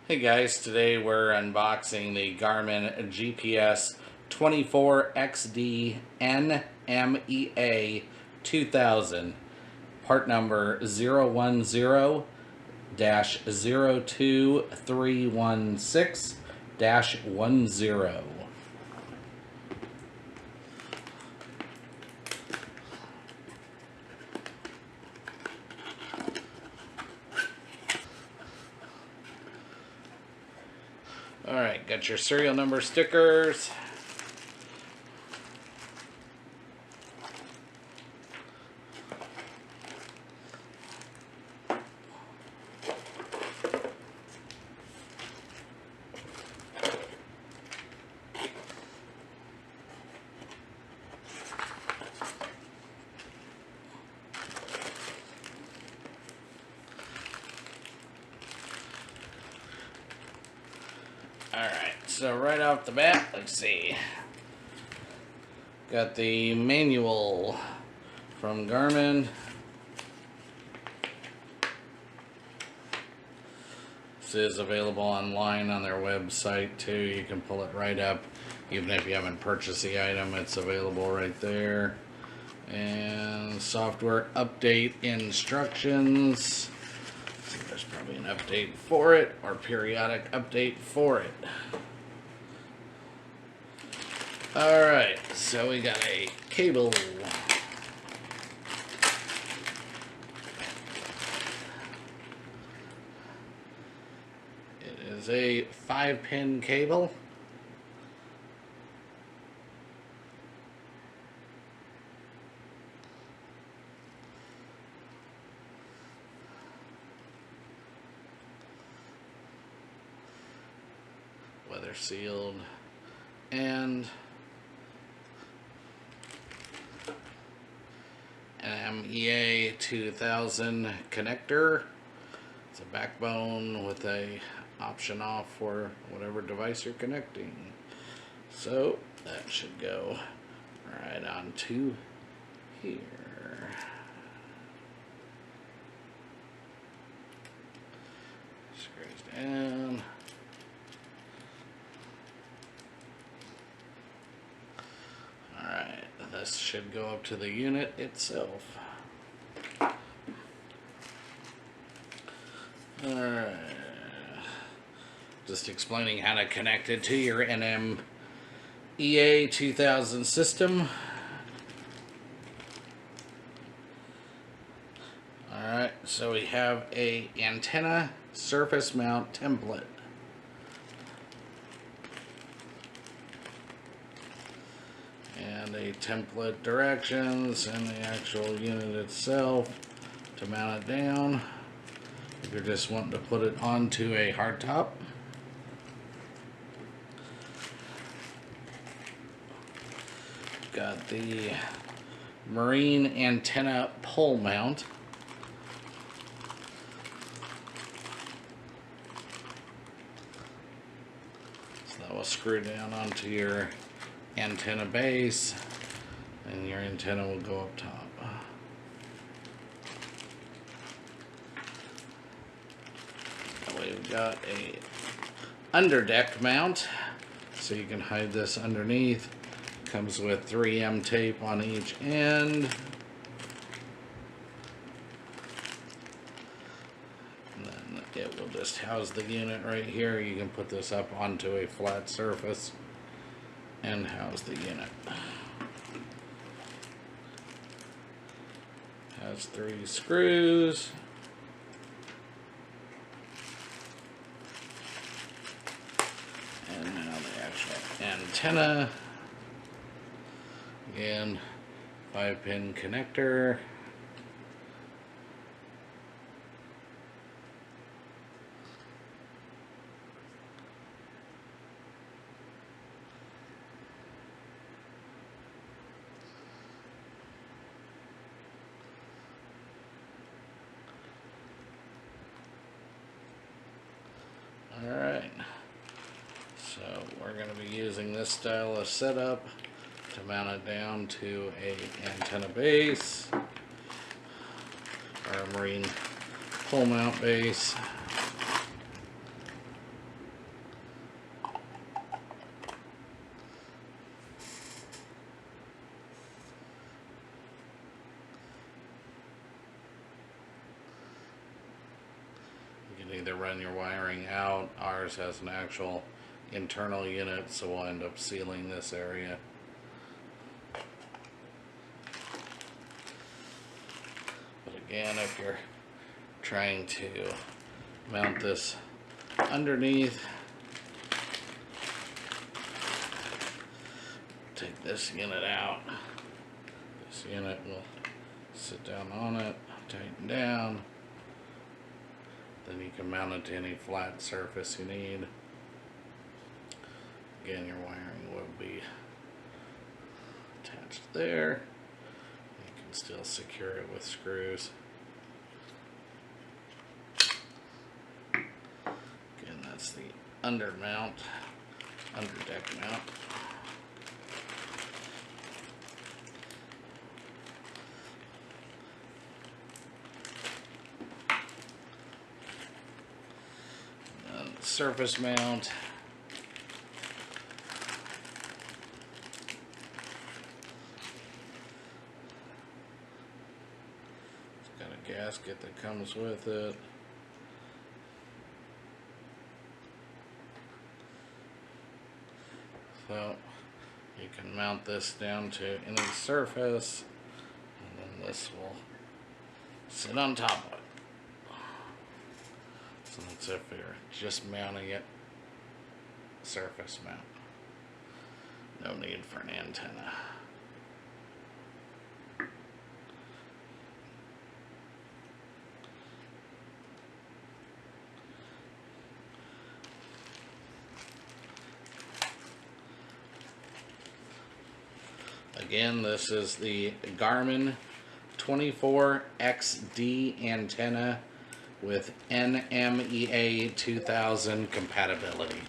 Hey guys, today we're unboxing the Garmin GPS24xd NMEA 2000, part number 010-02316-10. Alright, got your serial number stickers. Alright, so right off the bat, let's see. Got the manual from Garmin. This is available online on their website too. You can pull it right up. Even if you haven't purchased the item, it's available right there. And software update instructions. So there's probably an update for it, or periodic update for it. Alright, so we got a cable. It is a 5-pin cable. Weather sealed, and an MEA 2000 connector. It's a backbone with a option off for whatever device you're connecting. So that should go right onto here. Screws down. This should go up to the unit itself. Alright. Just explaining how to connect it to your NMEA 2000 system. Alright, so we have a antenna surface mount template. And a template directions and the actual unit itself to mount it down if you're just wanting to put it onto a hardtop. Got the marine antenna pole mount. So that will screw down onto your antenna base, and your antenna will go up top. We've got a underdeck mount, so you can hide this underneath. Comes with 3M tape on each end. And then it will just house the unit right here. You can put this up onto a flat surface and house the unit. Has 3 screws. And now the actual antenna. Again, 5-pin connector. Alright, so we're going to be using this style of setup to mount it down to a antenna base, or a marine pole mount base. can either run your wiring out. Ours has an actual internal unit, so we'll end up sealing this area. But again, if you're trying to mount this underneath, take this unit out. This unit will sit down on it, tighten down. Then you can mount it to any flat surface you need. Again, your wiring will be attached there. You can still secure it with screws. Again, that's the under deck mount. Surface mount. It's got a gasket that comes with it. So you can mount this down to any surface, and then this will sit on top of it. So that's if you're just mounting it surface mount. No need for an antenna. Again, this is the Garmin 24xd antenna with NMEA 2000 compatibility.